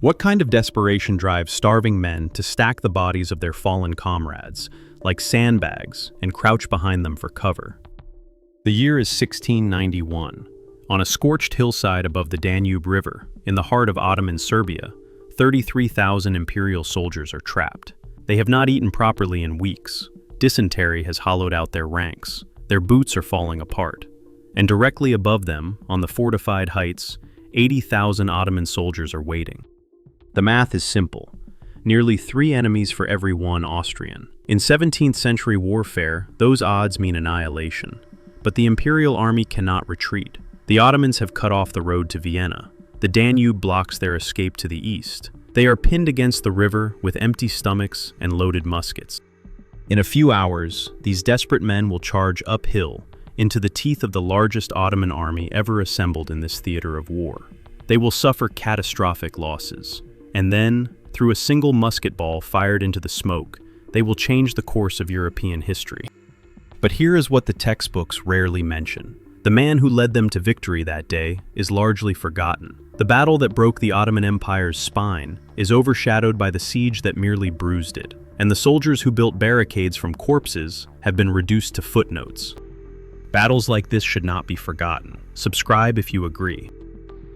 What kind of desperation drives starving men to stack the bodies of their fallen comrades, like sandbags, and crouch behind them for cover? The year is 1691. On a scorched hillside above the Danube River, in the heart of Ottoman Serbia, 33,000 Imperial soldiers are trapped. They have not eaten properly in weeks. Dysentery has hollowed out their ranks. Their boots are falling apart. And directly above them, on the fortified heights, 80,000 Ottoman soldiers are waiting. The math is simple. Nearly 3 enemies for every 1 Austrian. In 17th century warfare, those odds mean annihilation. But the Imperial army cannot retreat. The Ottomans have cut off the road to Vienna. The Danube blocks their escape to the east. They are pinned against the river with empty stomachs and loaded muskets. In a few hours, these desperate men will charge uphill into the teeth of the largest Ottoman army ever assembled in this theater of war. They will suffer catastrophic losses. And then, through a single musket ball fired into the smoke, they will change the course of European history. But here is what the textbooks rarely mention. The man who led them to victory that day is largely forgotten. The battle that broke the Ottoman Empire's spine is overshadowed by the siege that merely bruised it, and the soldiers who built barricades from corpses have been reduced to footnotes. Battles like this should not be forgotten. Subscribe if you agree.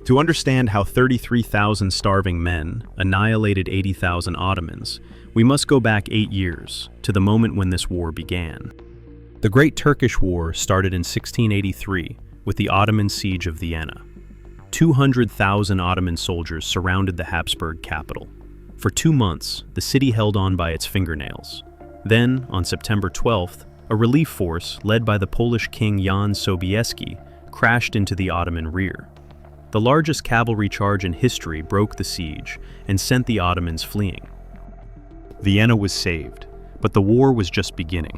To understand how 33,000 starving men annihilated 80,000 Ottomans, we must go back 8 years, to the moment when this war began. The Great Turkish War started in 1683 with the Ottoman siege of Vienna. 200,000 Ottoman soldiers surrounded the Habsburg capital. For 2 months, the city held on by its fingernails. Then, on September 12th, a relief force led by the Polish king Jan Sobieski crashed into the Ottoman rear. The largest cavalry charge in history broke the siege and sent the Ottomans fleeing. Vienna was saved, but the war was just beginning.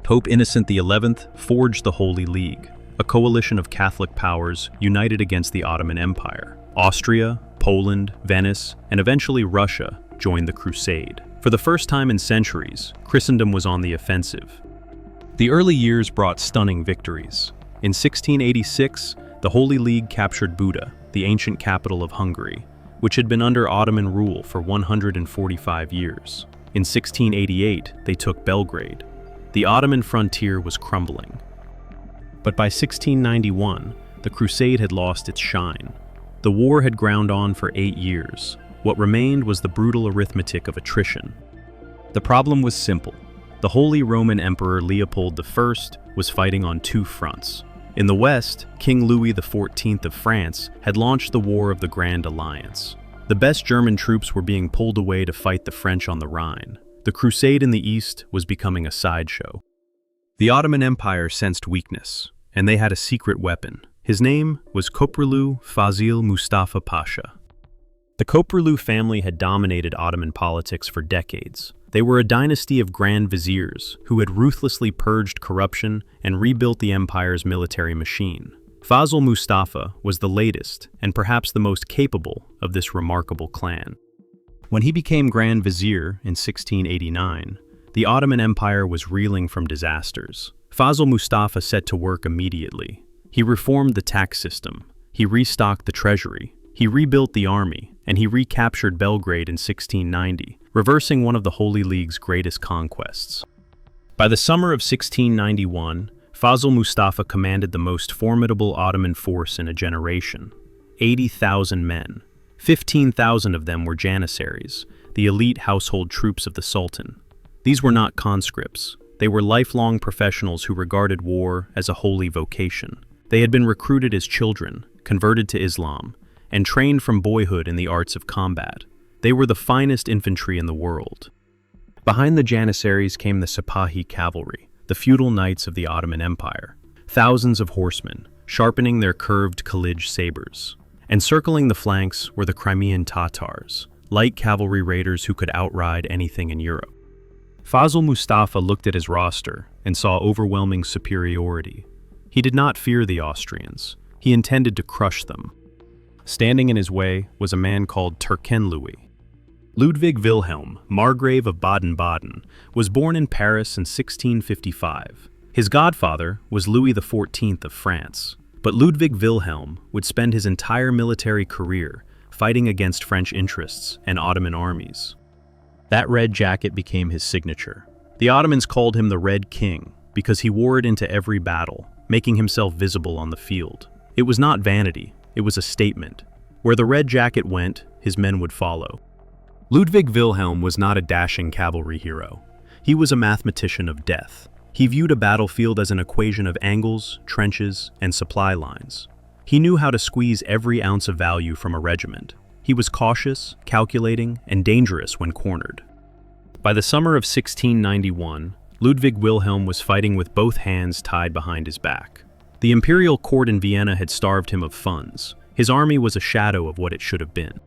Pope Innocent XI forged the Holy League, a coalition of Catholic powers united against the Ottoman Empire. Austria, Poland, Venice, and eventually Russia joined the crusade. For the first time in centuries, Christendom was on the offensive. The early years brought stunning victories. In 1686, the Holy League captured Buda, the ancient capital of Hungary, which had been under Ottoman rule for 145 years. In 1688, they took Belgrade. The Ottoman frontier was crumbling. But by 1691, the crusade had lost its shine. The war had ground on for 8 years. What remained was the brutal arithmetic of attrition. The problem was simple. The Holy Roman Emperor Leopold I was fighting on 2 fronts. In the west, King Louis XIV of France had launched the War of the Grand Alliance. The best German troops were being pulled away to fight the French on the Rhine. The crusade in the east was becoming a sideshow. The Ottoman Empire sensed weakness, and they had a secret weapon. His name was Köprülü Fazıl Mustafa Pasha. The Köprülü family had dominated Ottoman politics for decades. They were a dynasty of Grand Viziers who had ruthlessly purged corruption and rebuilt the empire's military machine. Fazıl Mustafa was the latest and perhaps the most capable of this remarkable clan. When he became Grand Vizier in 1689, the Ottoman Empire was reeling from disasters. Fazıl Mustafa set to work immediately. He reformed the tax system, he restocked the treasury, he rebuilt the army, and he recaptured Belgrade in 1690, reversing one of the Holy League's greatest conquests. By the summer of 1691, Fazıl Mustafa commanded the most formidable Ottoman force in a generation, 80,000 men. 15,000 of them were janissaries, the elite household troops of the Sultan. These were not conscripts. They were lifelong professionals who regarded war as a holy vocation. They had been recruited as children, converted to Islam, and trained from boyhood in the arts of combat. They were the finest infantry in the world. Behind the janissaries came the Sipahi cavalry, the feudal knights of the Ottoman Empire, thousands of horsemen, sharpening their curved Khalij sabers. And circling the flanks were the Crimean Tatars, light cavalry raiders who could outride anything in Europe. Fazıl Mustafa looked at his roster and saw overwhelming superiority. He did not fear the Austrians. He intended to crush them. Standing in his way was a man called Turken Louis. Ludwig Wilhelm, Margrave of Baden-Baden, was born in Paris in 1655. His godfather was Louis XIV of France. But Ludwig Wilhelm would spend his entire military career fighting against French interests and Ottoman armies. That red jacket became his signature. The Ottomans called him the Red King because he wore it into every battle, making himself visible on the field. It was not vanity, it was a statement. Where the red jacket went, his men would follow. Ludwig Wilhelm was not a dashing cavalry hero. He was a mathematician of death. He viewed a battlefield as an equation of angles, trenches, and supply lines. He knew how to squeeze every ounce of value from a regiment. He was cautious, calculating, and dangerous when cornered. By the summer of 1691, Ludwig Wilhelm was fighting with both hands tied behind his back. The imperial court in Vienna had starved him of funds. His army was a shadow of what it should have been.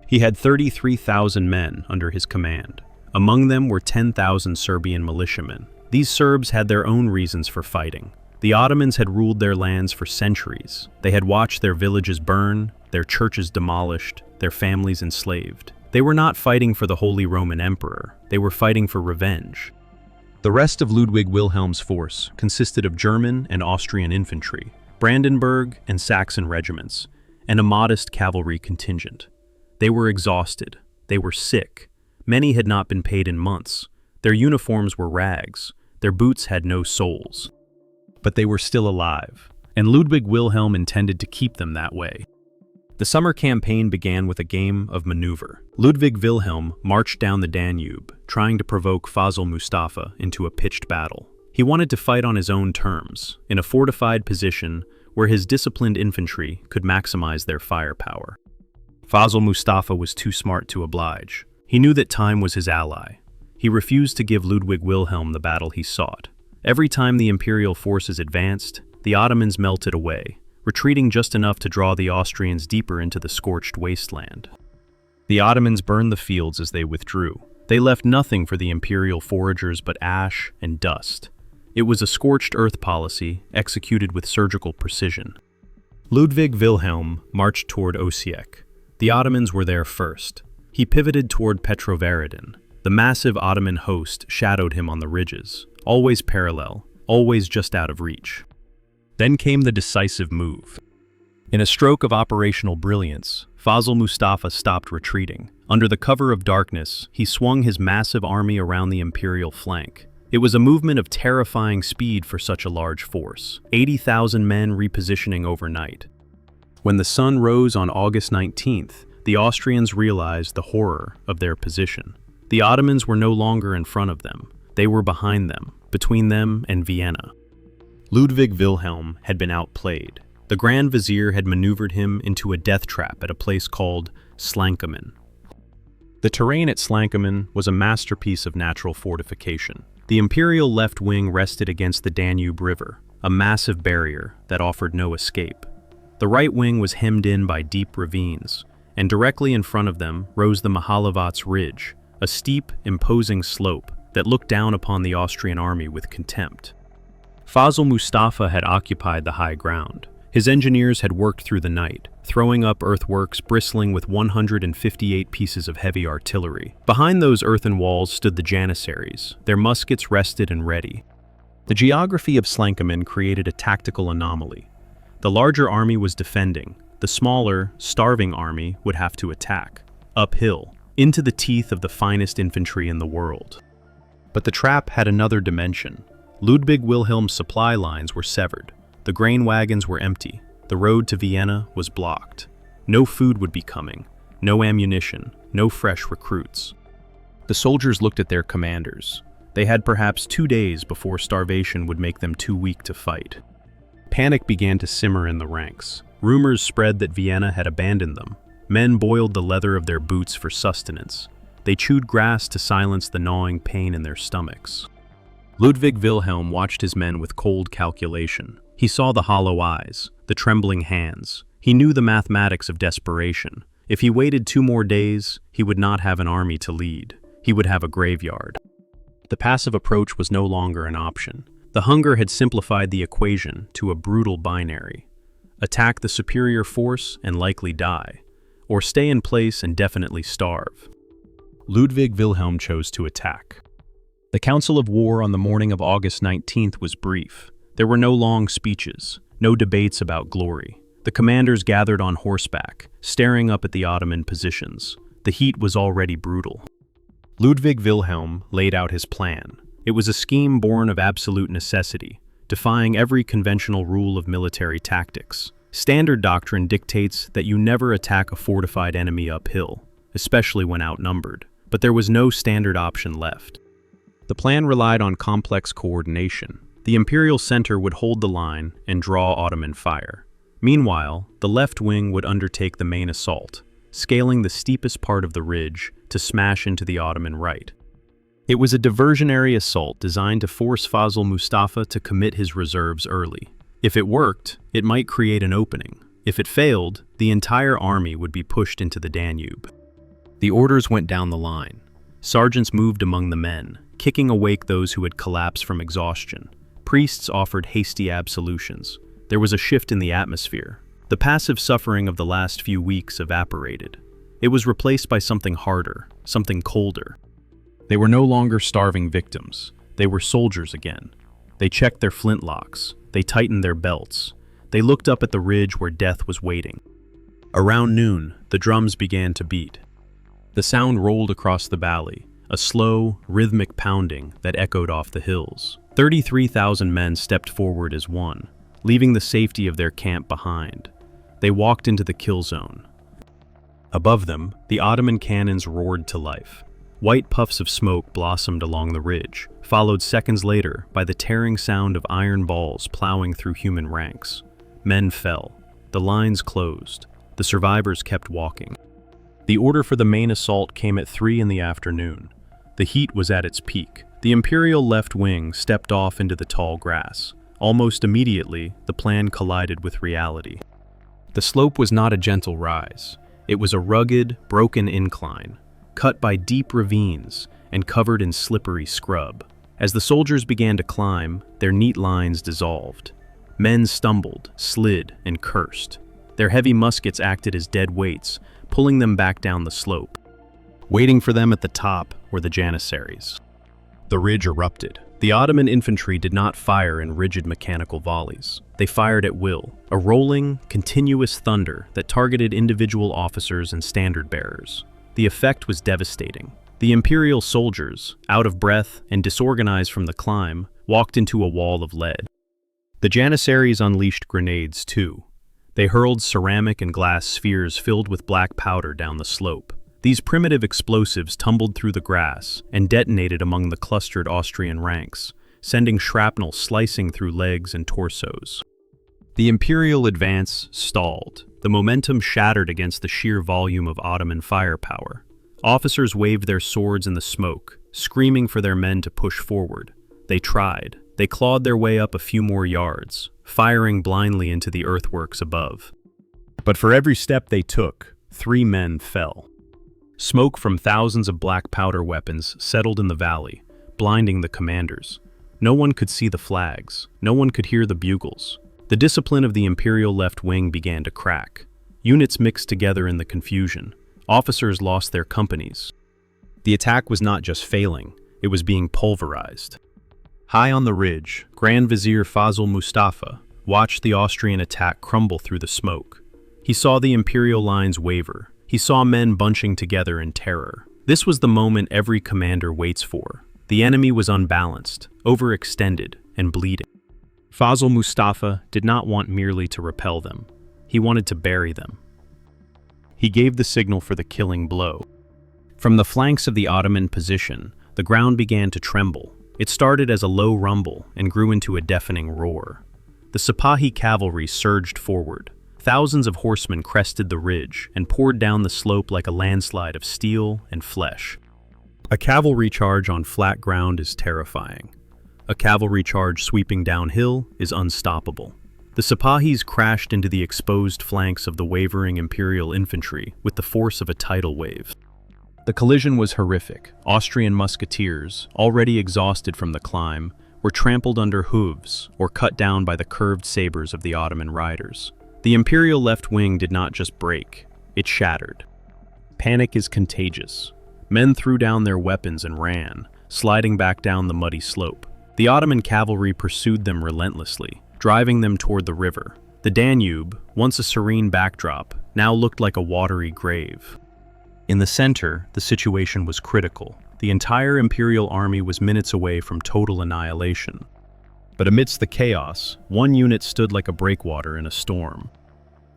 He had 33,000 men under his command. Among them were 10,000 Serbian militiamen. These Serbs had their own reasons for fighting. The Ottomans had ruled their lands for centuries. They had watched their villages burn, their churches demolished, their families enslaved. They were not fighting for the Holy Roman Emperor. They were fighting for revenge. The rest of Ludwig Wilhelm's force consisted of German and Austrian infantry, Brandenburg and Saxon regiments, and a modest cavalry contingent. They were exhausted. They were sick. Many had not been paid in months. Their uniforms were rags. Their boots had no soles. But they were still alive, and Ludwig Wilhelm intended to keep them that way. The summer campaign began with a game of maneuver. Ludwig Wilhelm marched down the Danube, trying to provoke Fazıl Mustafa into a pitched battle. He wanted to fight on his own terms, in a fortified position where his disciplined infantry could maximize their firepower. Fazıl Mustafa was too smart to oblige. He knew that time was his ally. He refused to give Ludwig Wilhelm the battle he sought. Every time the imperial forces advanced, the Ottomans melted away, retreating just enough to draw the Austrians deeper into the scorched wasteland. The Ottomans burned the fields as they withdrew. They left nothing for the imperial foragers but ash and dust. It was a scorched earth policy executed with surgical precision. Ludwig Wilhelm marched toward Osijek. The Ottomans were there first. He pivoted toward Petrovaradin. The massive Ottoman host shadowed him on the ridges, always parallel, always just out of reach. Then came the decisive move. In a stroke of operational brilliance, Fazıl Mustafa stopped retreating. Under the cover of darkness, he swung his massive army around the imperial flank. It was a movement of terrifying speed for such a large force, 80,000 men repositioning overnight. When the sun rose on August 19th, the Austrians realized the horror of their position. The Ottomans were no longer in front of them. They were behind them, between them and Vienna. Ludwig Wilhelm had been outplayed. The Grand Vizier had maneuvered him into a death trap at a place called Slankamen. The terrain at Slankamen was a masterpiece of natural fortification. The Imperial left wing rested against the Danube River, a massive barrier that offered no escape. The right wing was hemmed in by deep ravines, and directly in front of them rose the Mahalavat's Ridge, a steep, imposing slope that looked down upon the Austrian army with contempt. Fazıl Mustafa had occupied the high ground. His engineers had worked through the night, throwing up earthworks bristling with 158 pieces of heavy artillery. Behind those earthen walls stood the janissaries, their muskets rested and ready. The geography of Slankamen created a tactical anomaly. The larger army was defending. The smaller, starving army would have to attack, uphill, into the teeth of the finest infantry in the world. But the trap had another dimension. Ludwig Wilhelm's supply lines were severed. The grain wagons were empty. The road to Vienna was blocked. No food would be coming, no ammunition, no fresh recruits. The soldiers looked at their commanders. They had perhaps 2 days before starvation would make them too weak to fight. Panic began to simmer in the ranks. Rumors spread that Vienna had abandoned them. Men boiled the leather of their boots for sustenance. They chewed grass to silence the gnawing pain in their stomachs. Ludwig Wilhelm watched his men with cold calculation. He saw the hollow eyes, the trembling hands. He knew the mathematics of desperation. If he waited 2 more days, he would not have an army to lead. He would have a graveyard. The passive approach was no longer an option. The hunger had simplified the equation to a brutal binary. Attack the superior force and likely die, or stay in place and definitely starve. Ludwig Wilhelm chose to attack. The Council of War on the morning of August 19th was brief. There were no long speeches, no debates about glory. The The commanders gathered on horseback, staring up at the Ottoman positions. The heat was already brutal. Ludwig Wilhelm laid out his plan. It was a scheme born of absolute necessity, defying every conventional rule of military tactics. Standard doctrine dictates that you never attack a fortified enemy uphill, especially when outnumbered, but there was no standard option left. The plan relied on complex coordination. The Imperial center would hold the line and draw Ottoman fire. Meanwhile, the left wing would undertake the main assault, scaling the steepest part of the ridge to smash into the Ottoman right. It was a diversionary assault designed to force Fazıl Mustafa to commit his reserves early. If it worked, it might create an opening. If it failed, the entire army would be pushed into the Danube. The orders went down the line. Sergeants moved among the men, kicking awake those who had collapsed from exhaustion. Priests offered hasty absolutions. There was a shift in the atmosphere. The passive suffering of the last few weeks evaporated. It was replaced by something harder, something colder. They were no longer starving victims. They were soldiers again. They checked their flintlocks. They tightened their belts. They looked up at the ridge where death was waiting. Around noon, the drums began to beat. The sound rolled across the valley, a slow, rhythmic pounding that echoed off the hills. 33,000 men stepped forward as one, leaving the safety of their camp behind. They walked into the kill zone. Above them, the Ottoman cannons roared to life. White puffs of smoke blossomed along the ridge, followed seconds later by the tearing sound of iron balls plowing through human ranks. Men fell. The lines closed. The survivors kept walking. The order for the main assault came at 3 in the afternoon. The heat was at its peak. The Imperial left wing stepped off into the tall grass. Almost immediately, the plan collided with reality. The slope was not a gentle rise. It was a rugged, broken incline, cut by deep ravines and covered in slippery scrub. As the soldiers began to climb, their neat lines dissolved. Men stumbled, slid, and cursed. Their heavy muskets acted as dead weights, pulling them back down the slope. Waiting for them at the top were the janissaries. The ridge erupted. The Ottoman infantry did not fire in rigid mechanical volleys. They fired at will, a rolling, continuous thunder that targeted individual officers and standard-bearers. The effect was devastating. The Imperial soldiers, out of breath and disorganized from the climb, walked into a wall of lead. The janissaries unleashed grenades too. They hurled ceramic and glass spheres filled with black powder down the slope. These primitive explosives tumbled through the grass and detonated among the clustered Austrian ranks, sending shrapnel slicing through legs and torsos. The Imperial advance stalled. The momentum shattered against the sheer volume of Ottoman firepower. Officers waved their swords in the smoke, screaming for their men to push forward. They tried. They clawed their way up a few more yards, firing blindly into the earthworks above. But for every step they took, 3 men fell. Smoke from thousands of black powder weapons settled in the valley, blinding the commanders. No one could see the flags. No one could hear the bugles. The discipline of the Imperial left wing began to crack. Units mixed together in the confusion. Officers lost their companies. The attack was not just failing, it was being pulverized. High on the ridge, Grand Vizier Fazıl Mustafa watched the Austrian attack crumble through the smoke. He saw the Imperial lines waver. He saw men bunching together in terror. This was the moment every commander waits for. The enemy was unbalanced, overextended, and bleeding. Fazıl Mustafa did not want merely to repel them. He wanted to bury them. He gave the signal for the killing blow. From the flanks of the Ottoman position, the ground began to tremble. It started as a low rumble and grew into a deafening roar. The Sipahi cavalry surged forward. Thousands of horsemen crested the ridge and poured down the slope like a landslide of steel and flesh. A cavalry charge on flat ground is terrifying. A cavalry charge sweeping downhill is unstoppable. The Sipahis crashed into the exposed flanks of the wavering Imperial infantry with the force of a tidal wave. The collision was horrific. Austrian musketeers, already exhausted from the climb, were trampled under hooves or cut down by the curved sabers of the Ottoman riders. The Imperial left wing did not just break, it shattered. Panic is contagious. Men threw down their weapons and ran, sliding back down the muddy slope. The Ottoman cavalry pursued them relentlessly, driving them toward the river. The Danube, once a serene backdrop, now looked like a watery grave. In the center, the situation was critical. The entire Imperial army was minutes away from total annihilation. But amidst the chaos, one unit stood like a breakwater in a storm.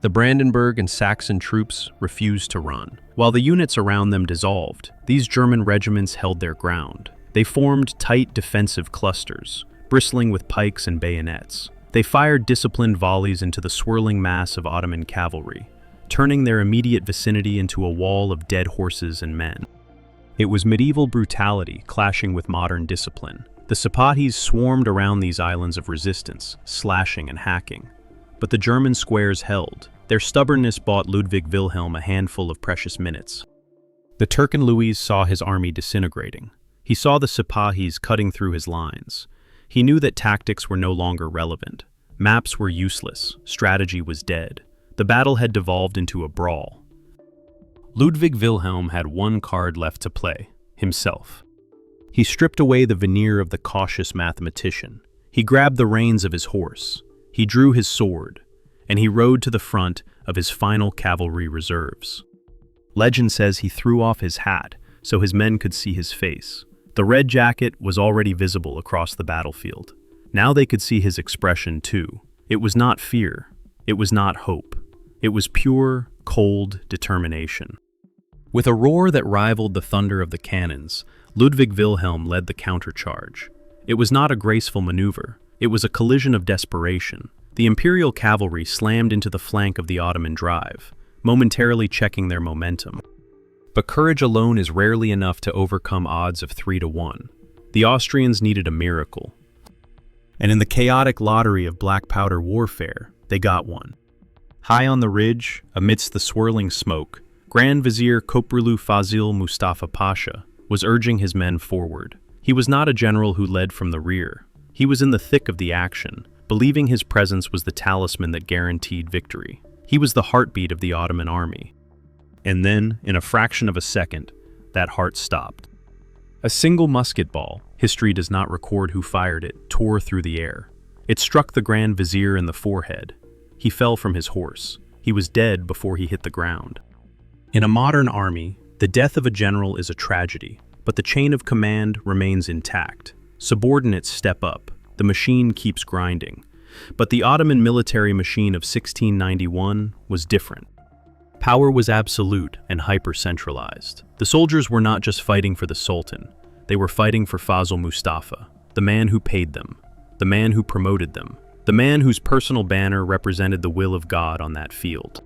The Brandenburg and Saxon troops refused to run. While the units around them dissolved, these German regiments held their ground. They formed tight defensive clusters, bristling with pikes and bayonets. They fired disciplined volleys into the swirling mass of Ottoman cavalry, turning their immediate vicinity into a wall of dead horses and men. It was medieval brutality clashing with modern discipline. The Sepahis swarmed around these islands of resistance, slashing and hacking. But the German squares held. Their stubbornness bought Ludwig Wilhelm a handful of precious minutes. The Turken Louis saw his army disintegrating. He saw the Sepahis cutting through his lines. He knew that tactics were no longer relevant. Maps were useless. Strategy was dead. The battle had devolved into a brawl. Ludwig Wilhelm had one card left to play: himself. He stripped away the veneer of the cautious mathematician. He grabbed the reins of his horse. He drew his sword, and he rode to the front of his final cavalry reserves. Legend says he threw off his hat so his men could see his face. The red jacket was already visible across the battlefield. Now they could see his expression too. It was not fear. It was not hope. It was pure, cold determination. With a roar that rivaled the thunder of the cannons, Ludwig Wilhelm led the countercharge. It was not a graceful maneuver. It was a collision of desperation. The Imperial cavalry slammed into the flank of the Ottoman drive, momentarily checking their momentum. But courage alone is rarely enough to overcome odds of 3-1. The Austrians needed a miracle. And in the chaotic lottery of black powder warfare, they got one. High on the ridge, amidst the swirling smoke, Grand Vizier Köprülü Fazıl Mustafa Pasha was urging his men forward. He was not a general who led from the rear. He was in the thick of the action, believing his presence was the talisman that guaranteed victory. He was the heartbeat of the Ottoman army. And then, in a fraction of a second, that heart stopped. A single musket ball, history does not record who fired it, tore through the air. It struck the Grand Vizier in the forehead. He fell from his horse. He was dead before he hit the ground. In a modern army, the death of a general is a tragedy, but the chain of command remains intact. Subordinates step up. The machine keeps grinding. But the Ottoman military machine of 1691 was different. Power was absolute and hyper-centralized. The soldiers were not just fighting for the Sultan. They were fighting for Fazıl Mustafa, the man who paid them, the man who promoted them, the man whose personal banner represented the will of God on that field.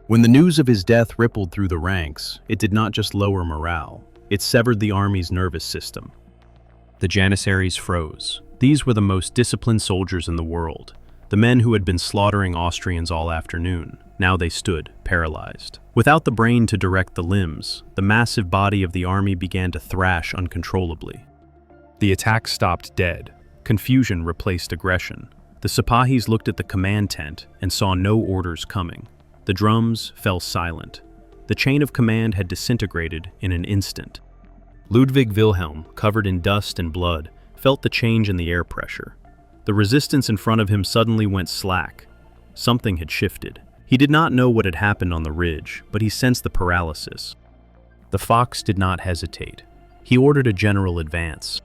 When the news of his death rippled through the ranks, it did not just lower morale, it severed the army's nervous system. The Janissaries froze. These were the most disciplined soldiers in the world, the men who had been slaughtering Austrians all afternoon. Now they stood, paralyzed. Without the brain to direct the limbs, the massive body of the army began to thrash uncontrollably. The attack stopped dead. Confusion replaced aggression. The Sepahis looked at the command tent and saw no orders coming. The drums fell silent. The chain of command had disintegrated in an instant. Ludwig Wilhelm, covered in dust and blood, felt the change in the air pressure. The resistance in front of him suddenly went slack. Something had shifted. He did not know what had happened on the ridge, but he sensed the paralysis. The fox did not hesitate. He ordered a general advance.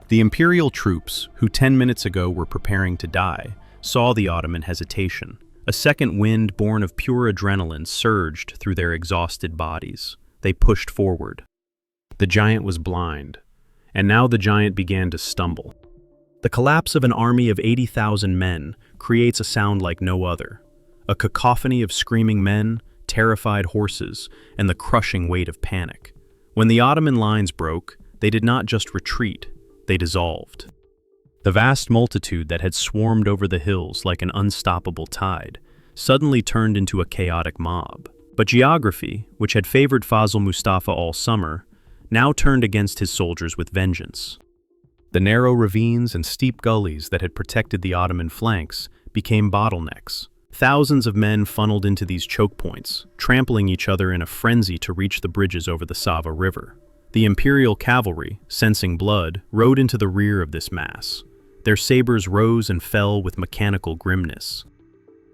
The Imperial troops, who 10 minutes ago were preparing to die, saw the Ottoman hesitation. A second wind born of pure adrenaline surged through their exhausted bodies. They pushed forward. The giant was blind, and now the giant began to stumble. The collapse of an army of 80,000 men creates a sound like no other. A cacophony of screaming men, terrified horses, and the crushing weight of panic. When the Ottoman lines broke, they did not just retreat, they dissolved. The vast multitude that had swarmed over the hills like an unstoppable tide suddenly turned into a chaotic mob. But geography, which had favored Fazıl Mustafa all summer, now turned against his soldiers with vengeance. The narrow ravines and steep gullies that had protected the Ottoman flanks became bottlenecks. Thousands of men funneled into these choke points, trampling each other in a frenzy to reach the bridges over the Sava River. The Imperial cavalry, sensing blood, rode into the rear of this mass. Their sabers rose and fell with mechanical grimness.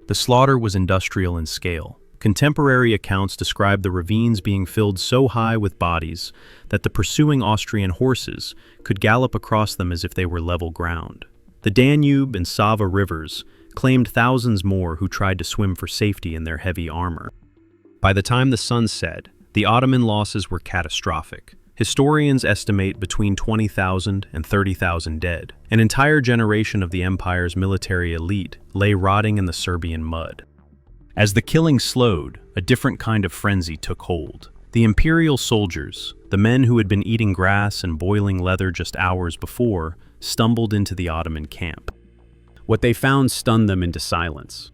The slaughter was industrial in scale. Contemporary accounts describe the ravines being filled so high with bodies that the pursuing Austrian horses could gallop across them as if they were level ground. The Danube and Sava rivers claimed thousands more who tried to swim for safety in their heavy armor. By the time the sun set, the Ottoman losses were catastrophic. Historians estimate between 20,000 and 30,000 dead. An entire generation of the empire's military elite lay rotting in the Serbian mud. As the killing slowed, a different kind of frenzy took hold. The Imperial soldiers, the men who had been eating grass and boiling leather just hours before, stumbled into the Ottoman camp. What they found stunned them into silence.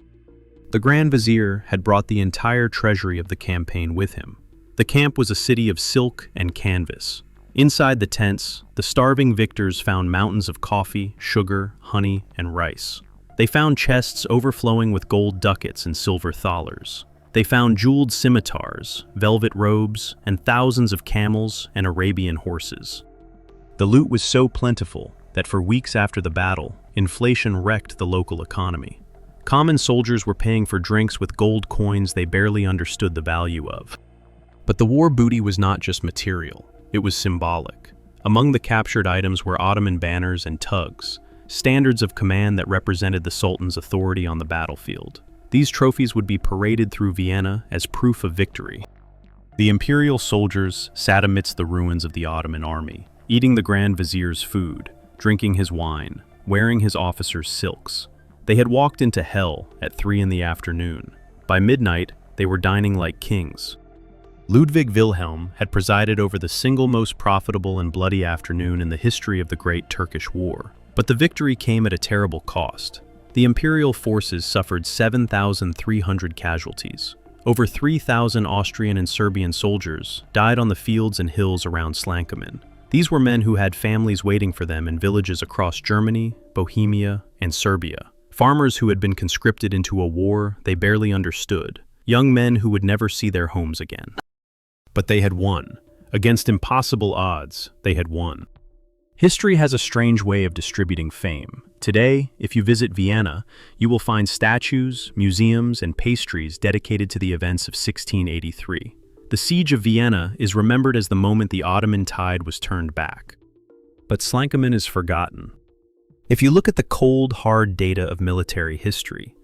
The Grand Vizier had brought the entire treasury of the campaign with him. The camp was a city of silk and canvas. Inside the tents, the starving victors found mountains of coffee, sugar, honey, and rice. They found chests overflowing with gold ducats and silver thalers. They found jeweled scimitars, velvet robes, and thousands of camels and Arabian horses. The loot was so plentiful that for weeks after the battle, inflation wrecked the local economy. Common soldiers were paying for drinks with gold coins they barely understood the value of. But the war booty was not just material, it was symbolic. Among the captured items were Ottoman banners and tugs, standards of command that represented the Sultan's authority on the battlefield. These trophies would be paraded through Vienna as proof of victory. The Imperial soldiers sat amidst the ruins of the Ottoman army, eating the Grand Vizier's food, drinking his wine, wearing his officers' silks. They had walked into hell at 3 in the afternoon. By midnight, they were dining like kings. Ludwig Wilhelm had presided over the single most profitable and bloody afternoon in the history of the Great Turkish War. But the victory came at a terrible cost. The Imperial forces suffered 7,300 casualties. Over 3,000 Austrian and Serbian soldiers died on the fields and hills around Slankamen. These were men who had families waiting for them in villages across Germany, Bohemia, and Serbia. Farmers who had been conscripted into a war they barely understood. Young men who would never see their homes again. But they had won. Against impossible odds, they had won. History has a strange way of distributing fame. Today, if you visit Vienna, you will find statues, museums, and pastries dedicated to the events of 1683. The Siege of Vienna is remembered as the moment the Ottoman tide was turned back. But Slankamen is forgotten. If you look at the cold, hard data of military history,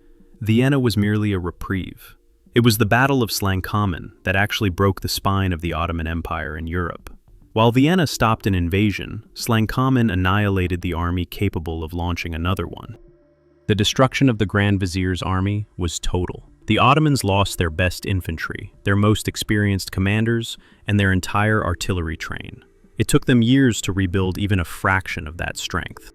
Vienna was merely a reprieve. It was the Battle of Slankamen that actually broke the spine of the Ottoman Empire in Europe. While Vienna stopped an invasion, Slankamen annihilated the army capable of launching another one. The destruction of the Grand Vizier's army was total. The Ottomans lost their best infantry, their most experienced commanders, and their entire artillery train. It took them years to rebuild even a fraction of that strength.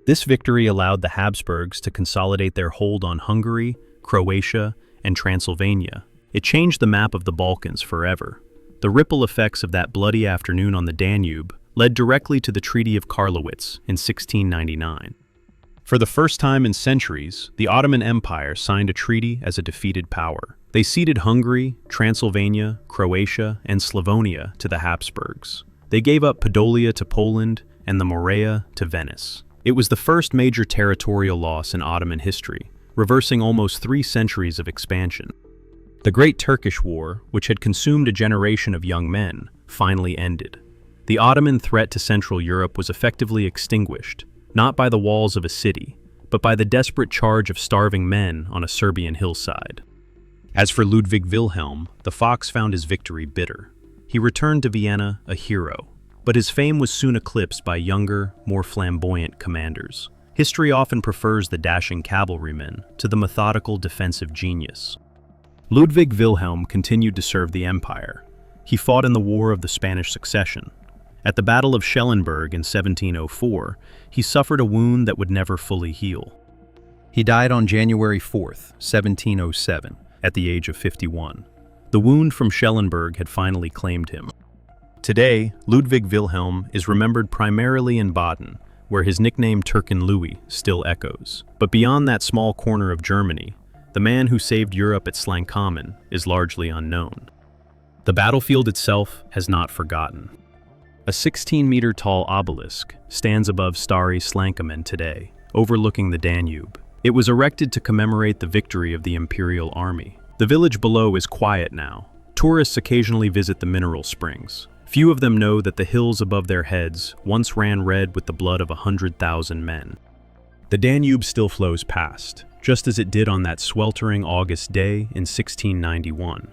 This victory allowed the Habsburgs to consolidate their hold on Hungary, Croatia, and Transylvania. It changed the map of the Balkans forever. The ripple effects of that bloody afternoon on the Danube led directly to the Treaty of Karlowitz in 1699. For the first time in centuries, the Ottoman Empire signed a treaty as a defeated power. They ceded Hungary, Transylvania, Croatia, and Slavonia to the Habsburgs. They gave up Podolia to Poland and the Morea to Venice. It was the first major territorial loss in Ottoman history, reversing almost 3 centuries of expansion. The Great Turkish War, which had consumed a generation of young men, finally ended. The Ottoman threat to Central Europe was effectively extinguished, not by the walls of a city, but by the desperate charge of starving men on a Serbian hillside. As for Ludwig Wilhelm, the fox found his victory bitter. He returned to Vienna a hero, but his fame was soon eclipsed by younger, more flamboyant commanders. History often prefers the dashing cavalryman to the methodical defensive genius. Ludwig Wilhelm continued to serve the empire. He fought in the War of the Spanish Succession. At the Battle of Schellenberg in 1704, he suffered a wound that would never fully heal. He died on January 4th, 1707, at the age of 51. The wound from Schellenberg had finally claimed him. Today, Ludwig Wilhelm is remembered primarily in Baden, where his nickname Türken Louis still echoes. But beyond that small corner of Germany, the man who saved Europe at Slankamen is largely unknown. The battlefield itself has not forgotten. A 16-meter tall obelisk stands above starry Slankamen today, overlooking the Danube. It was erected to commemorate the victory of the Imperial army. The village below is quiet now. Tourists occasionally visit the mineral springs. Few of them know that the hills above their heads once ran red with the blood of 100,000 men. The Danube still flows past, just as it did on that sweltering August day in 1691.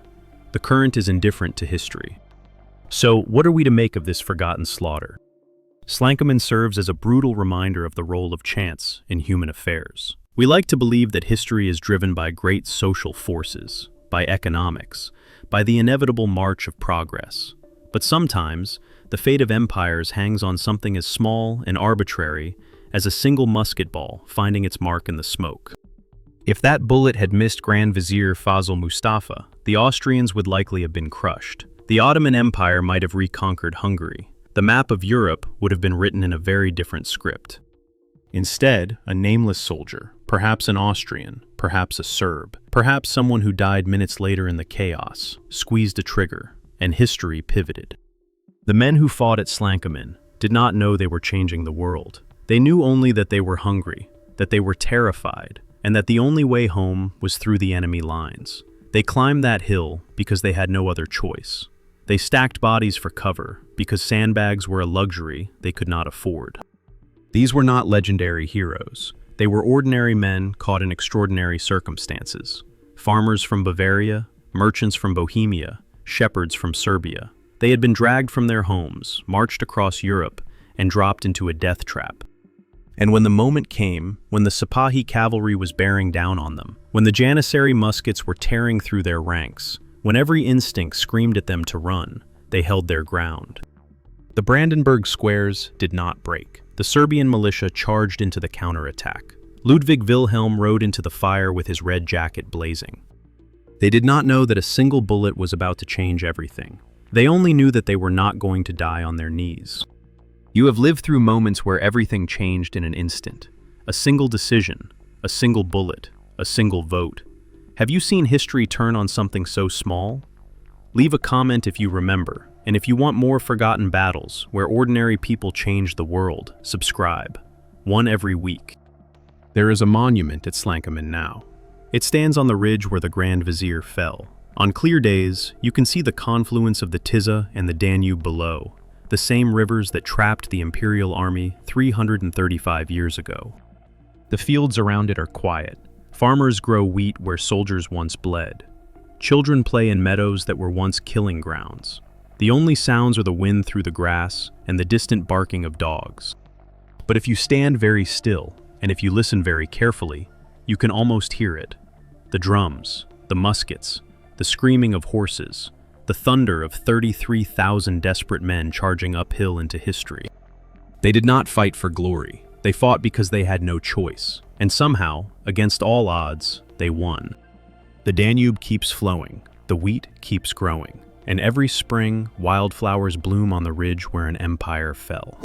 The current is indifferent to history. So, what are we to make of this forgotten slaughter? Slankamen serves as a brutal reminder of the role of chance in human affairs. We like to believe that history is driven by great social forces, by economics, by the inevitable march of progress. But sometimes, the fate of empires hangs on something as small and arbitrary as a single musket ball finding its mark in the smoke. If that bullet had missed Grand Vizier Fazıl Mustafa, the Austrians would likely have been crushed. The Ottoman Empire might have reconquered Hungary. The map of Europe would have been written in a very different script. Instead, a nameless soldier, perhaps an Austrian, perhaps a Serb, perhaps someone who died minutes later in the chaos, squeezed a trigger, and history pivoted. The men who fought at Slankamen did not know they were changing the world. They knew only that they were hungry, that they were terrified, and that the only way home was through the enemy lines. They climbed that hill because they had no other choice. They stacked bodies for cover because sandbags were a luxury they could not afford. These were not legendary heroes. They were ordinary men caught in extraordinary circumstances. Farmers from Bavaria, merchants from Bohemia, shepherds from Serbia. They had been dragged from their homes, marched across Europe, and dropped into a death trap. And when the moment came, when the Sipahi cavalry was bearing down on them, when the Janissary muskets were tearing through their ranks, when every instinct screamed at them to run, they held their ground. The Brandenburg squares did not break. The Serbian militia charged into the counterattack. Ludwig Wilhelm rode into the fire with his red jacket blazing. They did not know that a single bullet was about to change everything. They only knew that they were not going to die on their knees. You have lived through moments where everything changed in an instant. A single decision, a single bullet, a single vote. Have you seen history turn on something so small? Leave a comment if you remember, and if you want more forgotten battles where ordinary people change the world, subscribe. One every week. There is a monument at Slankamen now. It stands on the ridge where the Grand Vizier fell. On clear days, you can see the confluence of the Tisza and the Danube below, the same rivers that trapped the Imperial army 335 years ago. The fields around it are quiet. Farmers grow wheat where soldiers once bled. Children play in meadows that were once killing grounds. The only sounds are the wind through the grass and the distant barking of dogs. But if you stand very still, and if you listen very carefully, you can almost hear it. The drums, the muskets, the screaming of horses, the thunder of 33,000 desperate men charging uphill into history. They did not fight for glory. They fought because they had no choice. And somehow, against all odds, they won. The Danube keeps flowing, the wheat keeps growing, and every spring, wildflowers bloom on the ridge where an empire fell.